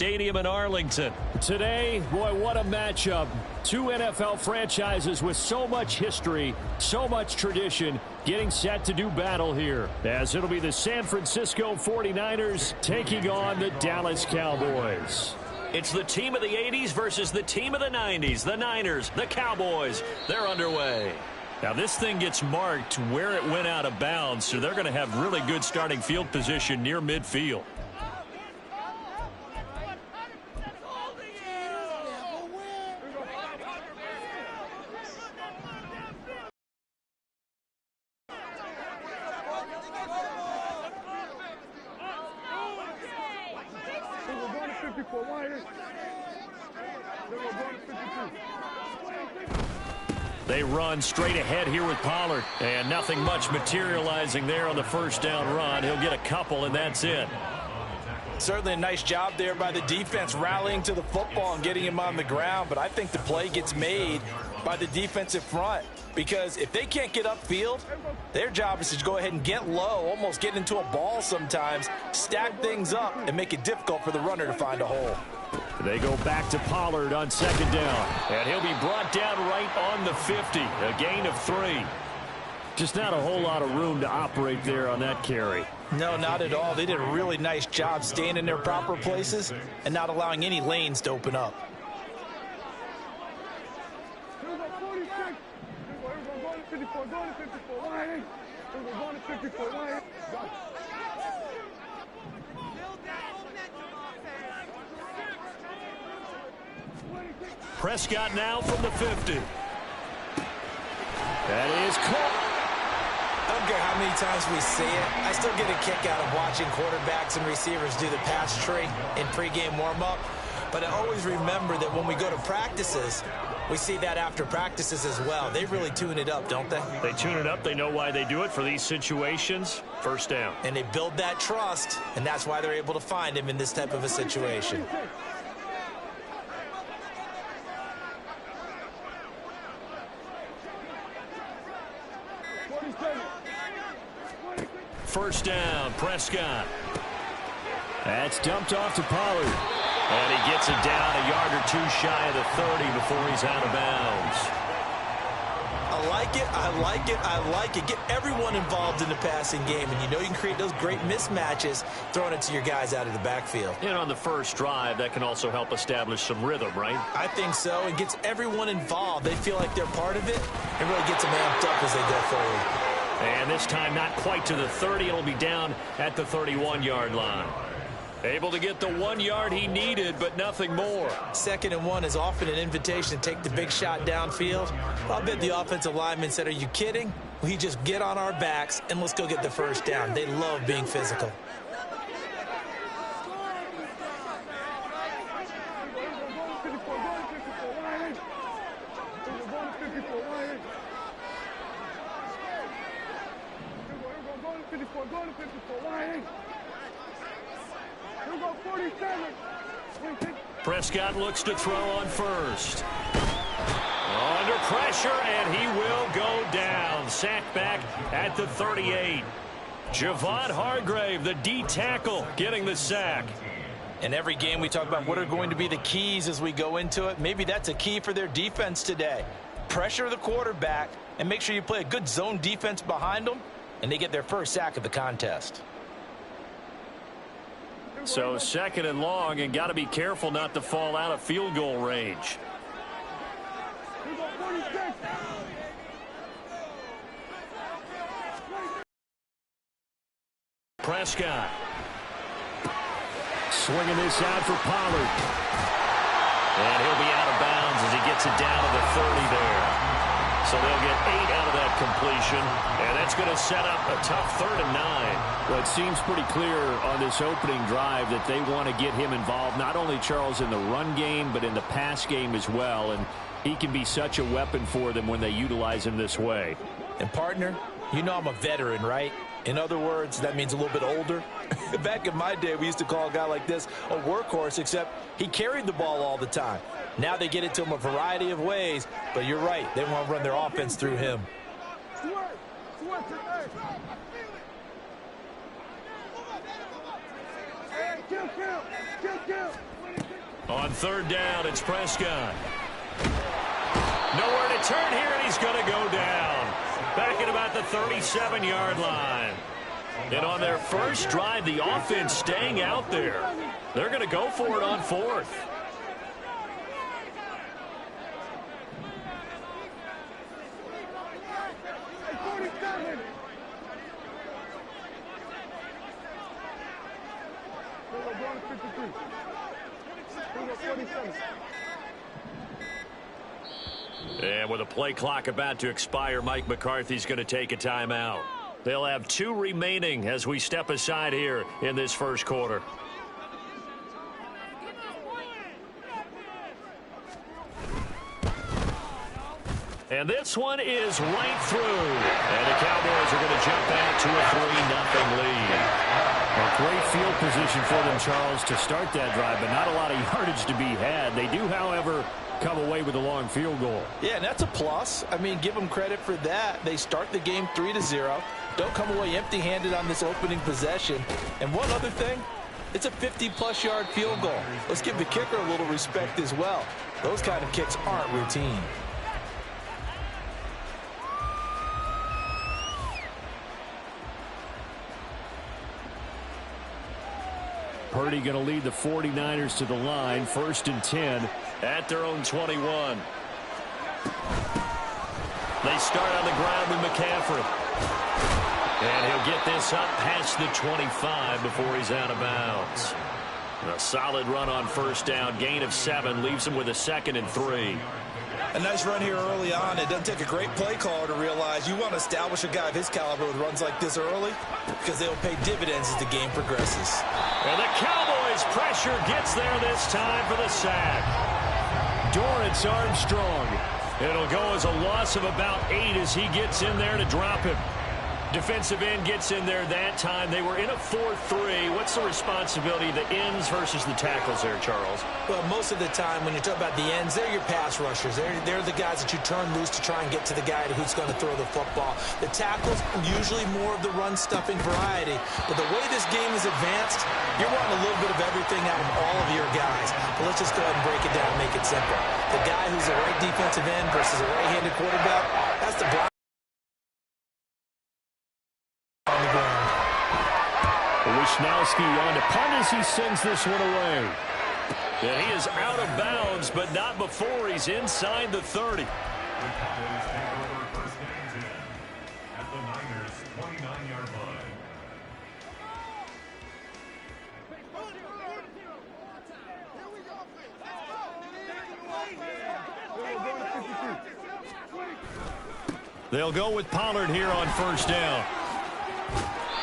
Stadium in Arlington. Today, boy, what a matchup. Two NFL franchises with so much history, so much tradition, getting set to do battle here, as it'll be the San Francisco 49ers taking on the Dallas Cowboys. It's the team of the 80s versus the team of the 90s. The Niners, the Cowboys, they're underway. Now, this thing gets marked where it went out of bounds, so they're going to have really good starting field position near midfield. They run straight ahead here with Pollard, and nothing much materializing there on the first down run. He'll get a couple, and that's it. Certainly a nice job there by the defense rallying to the football and getting him on the ground, but I think the play gets made by the defensive front, because if they can't get upfield, their job is to go ahead and get low, almost get into a ball sometimes, stack things up, and make it difficult for the runner to find a hole. They go back to Pollard on second down, and he'll be brought down right on the 50, a gain of 3. Just not a whole lot of room to operate there on that carry. No, not at all. They did a really nice job staying in their proper places and not allowing any lanes to open up. Prescott now from the 50. That is caught. I don't care how many times we see it. I still get a kick out of watching quarterbacks and receivers do the pass tree in pregame warm-up. But I always remember that when we go to practices, we see that after practices as well. They really tune it up, don't they? They tune it up. They know why they do it for these situations. First down. And they build that trust, and that's why they're able to find him in this type of a situation. First down, Prescott. That's dumped off to Pollard. And he gets it down a yard or two shy of the 30 before he's out of bounds. I like it, I like it, I like it. Get everyone involved in the passing game, and you know you can create those great mismatches throwing it to your guys out of the backfield. And on the first drive, that can also help establish some rhythm, right? I think so. It gets everyone involved. They feel like they're part of it, and really gets them amped up as they go forward. And this time not quite to the 30. It'll be down at the 31-yard line. Able to get the 1 yard he needed, but nothing more. 2nd and 1 is often an invitation to take the big shot downfield. I'll bet the offensive lineman said, are you kidding? We just get on our backs and let's go get the first down. They love being physical. Prescott looks to throw on first. Under pressure, and he will go down. Sacked back at the 38. Javon Hargrave, the D tackle, getting the sack. In every game we talk about what are going to be the keys as we go into it. Maybe that's a key for their defense today. Pressure the quarterback and make sure you play a good zone defense behind them, and they get their first sack of the contest. So 2nd and long, and got to be careful not to fall out of field goal range. Prescott. Swinging this out for Pollard. And he'll be out of bounds as he gets it down to the 30 there. So they'll get 8 out of that completion, and that's going to set up a tough 3rd and 9. Well, it seems pretty clear on this opening drive that they want to get him involved, not only, Charles, in the run game, but in the pass game as well. And he can be such a weapon for them when they utilize him this way. And, partner, you know I'm a veteran, right? In other words, that means a little bit older. Back in my day, we used to call a guy like this a workhorse, except he carried the ball all the time. Now they get it to him a variety of ways, but you're right. They want to run their offense through him. On third down, it's Prescott. Nowhere to turn here, and he's going to go down. Back at about the 37-yard line. And on their first drive, the offense staying out there. They're going to go for it on fourth. And with a play clock about to expire, Mike McCarthy's going to take a timeout. They'll have 2 remaining as we step aside here in this first quarter. And this one is right through. And the Cowboys are going to jump out to a 3-0 lead. A great field position for them, Charles, to start that drive, but not a lot of yardage to be had. They do, however, come away with a long field goal. Yeah, and that's a plus. I mean, give them credit for that. They start the game 3-0. Don't come away empty-handed on this opening possession. And one other thing, it's a 50-plus yard field goal. Let's give the kicker a little respect as well. Those kind of kicks aren't routine. Purdy going to lead the 49ers to the line. 1st and 10 at their own 21. They start on the ground with McCaffrey. And he'll get this up past the 25 before he's out of bounds. A solid run on first down. Gain of 7 leaves him with a 2nd and 3. A nice run here early on. It doesn't take a great play caller to realize you want to establish a guy of his caliber with runs like this early because they'll pay dividends as the game progresses. And the Cowboys' pressure gets there this time for the sack. Dorrance Armstrong. It'll go as a loss of about 8 as he gets in there to drop him. Defensive end gets in there that time. They were in a 4-3. What's the responsibility of the ends versus the tackles there, Charles? Well, most of the time when you talk about the ends, they're your pass rushers. They're the guys that you turn loose to try and get to the guy who's going to throw the football. The tackles, usually more of the run-stuffing variety. But the way this game is advanced, you're wanting a little bit of everything out of all of your guys. But let's just go ahead and break it down and make it simple. The guy who's a right defensive end versus a right-handed quarterback, that's the block. Wishnowski on to punt as he sends this one away. And he is out of bounds, but not before he's inside the 30. They'll go with Pollard here on first down.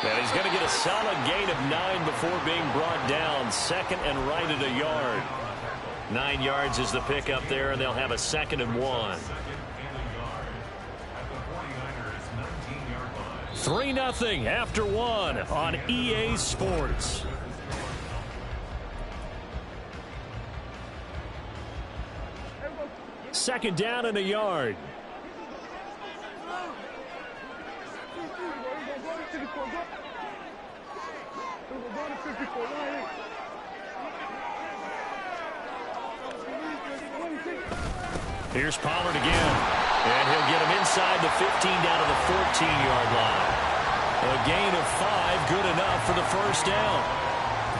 And he's going to get a solid gain of 9 before being brought down. 2nd and right at a yard. 9 yards is the pickup there, and they'll have a 2nd and 1. 3-0 after 1 on EA Sports. Second down and a yard. Here's Pollard again, and he'll get him inside the 15 down to the 14-yard line. A gain of 5, good enough for the first down.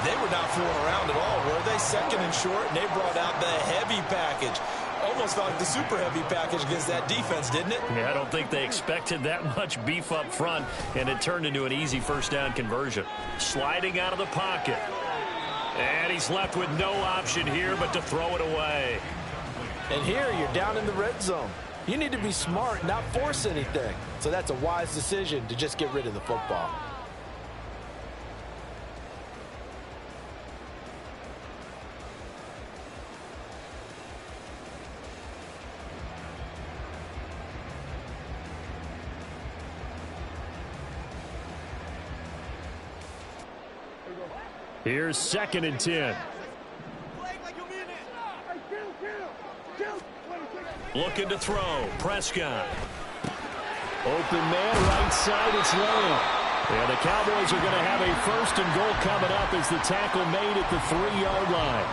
They were not fooling around at all, were they? 2nd and short, and they brought out the heavy package. Almost felt like the super heavy package against that defense, didn't it? Yeah, I don't think they expected that much beef up front, and it turned into an easy first down conversion. Sliding out of the pocket. And he's left with no option here but to throw it away. And here you're down in the red zone. You need to be smart, not force anything. So that's a wise decision to just get rid of the football. Here's 2nd and 10. Looking to throw. Prescott. Open man, right side, it's low. And the Cowboys are going to have a 1st and goal coming up as the tackle made at the 3-yard line.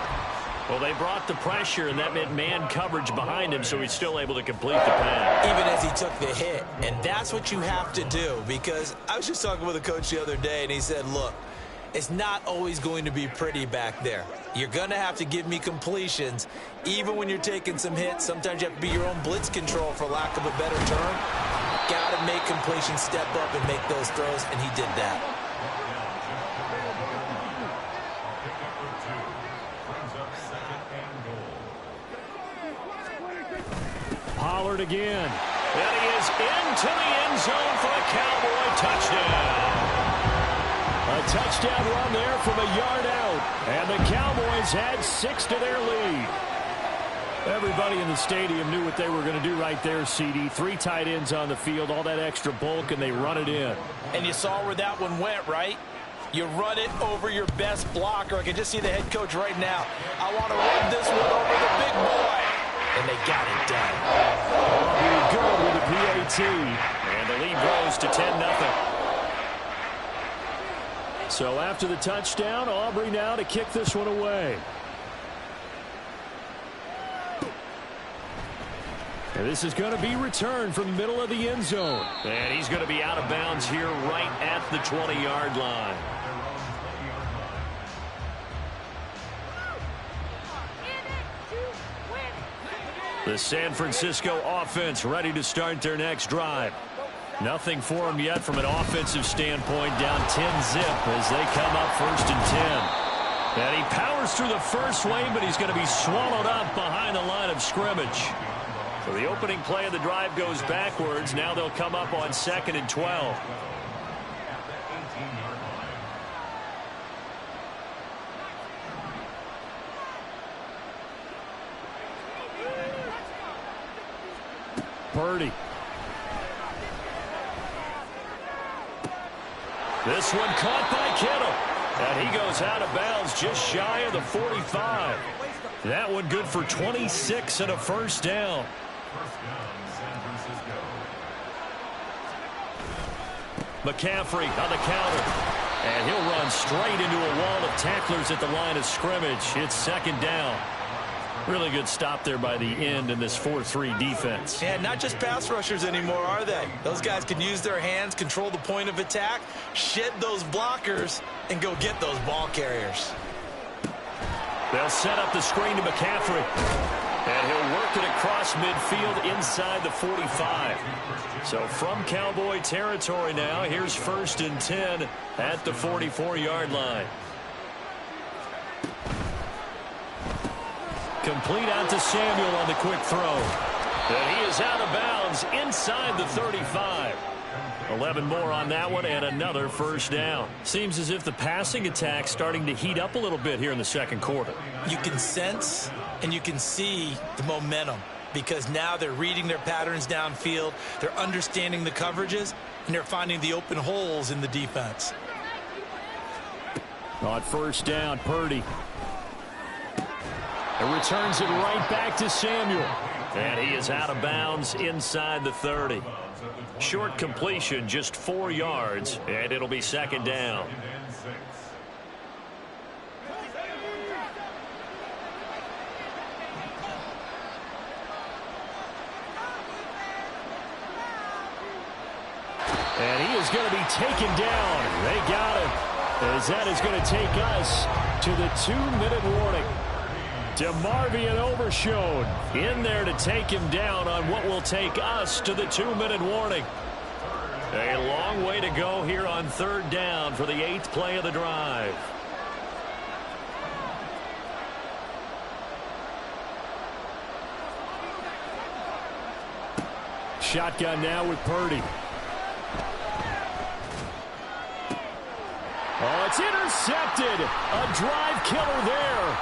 Well, they brought the pressure, and that meant man coverage behind him, so he's still able to complete the pass. Even as he took the hit. And that's what you have to do, because I was just talking with a coach the other day, and he said, look, it's not always going to be pretty back there. You're going to have to give me completions, even when you're taking some hits. Sometimes you have to be your own blitz control, for lack of a better term. Got to make completions, step up, and make those throws, and he did that. Pollard again. And he is into the end zone for a Cowboy touchdown. A touchdown run there from a yard out. And the Cowboys had 6 to their lead. Everybody in the stadium knew what they were going to do right there, CD. 3 tight ends on the field, all that extra bulk, and they run it in. And you saw where that one went, right? You run it over your best blocker. I can just see the head coach right now. I want to run this one over the big boy. And they got it done. Aubrey good with a PAT. And the lead grows to 10-0. So after the touchdown, Aubrey now to kick this one away. And this is going to be returned from the middle of the end zone. And he's going to be out of bounds here right at the 20-yard line. The San Francisco offense ready to start their next drive. Nothing for them yet from an offensive standpoint, down 10-zip as they come up 1st and 10. And he powers through the first wave, but he's going to be swallowed up behind the line of scrimmage. So the opening play of the drive goes backwards. Now they'll come up on 2nd and 12. Purdy. This one caught by Kittle. And he goes out of bounds just shy of the 45. That one good for 26 and a first down. McCaffrey on the counter. And he'll run straight into a wall of tacklers at the line of scrimmage. It's 2nd down. Really good stop there by the end in this 4-3 defense. And not just pass rushers anymore, are they? Those guys can use their hands, control the point of attack, shed those blockers, and go get those ball carriers. They'll set up the screen to McCaffrey. And he'll work it across midfield inside the 45. So from Cowboy territory now, here's 1st and 10 at the 44-yard line. Complete out to Samuel on the quick throw. And he is out of bounds inside the 35. 11 more on that one and another first down. Seems as if the passing attack's starting to heat up a little bit here in the 2nd quarter. You can sense and you can see the momentum, because now they're reading their patterns downfield, they're understanding the coverages, and they're finding the open holes in the defense. On 1st down, Purdy. And returns it right back to Samuel. And he is out of bounds inside the 30. Short completion, just 4 yards, and it'll be 2nd down. And he is going to be taken down. They got him. As that is going to take us to the 2-minute warning. DeMarvion Overshown in there to take him down on what will take us to the 2-minute warning. A long way to go here on 3rd down for the 8th play of the drive. Shotgun now with Purdy. Oh, it's intercepted. A drive killer there.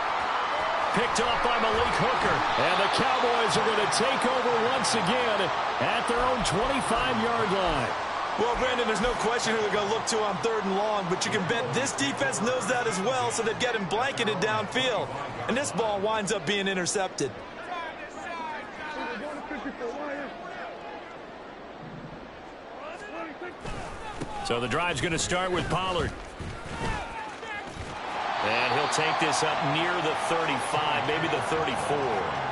Picked off by Malik Hooker. And the Cowboys are going to take over once again at their own 25-yard line. Well, Brandon, there's no question who they're going to look to on 3rd and long, but you can bet this defense knows that as well, so they've got him blanketed downfield. And this ball winds up being intercepted. So the drive's going to start with Pollard. And he'll take this up near the 35, maybe the 34.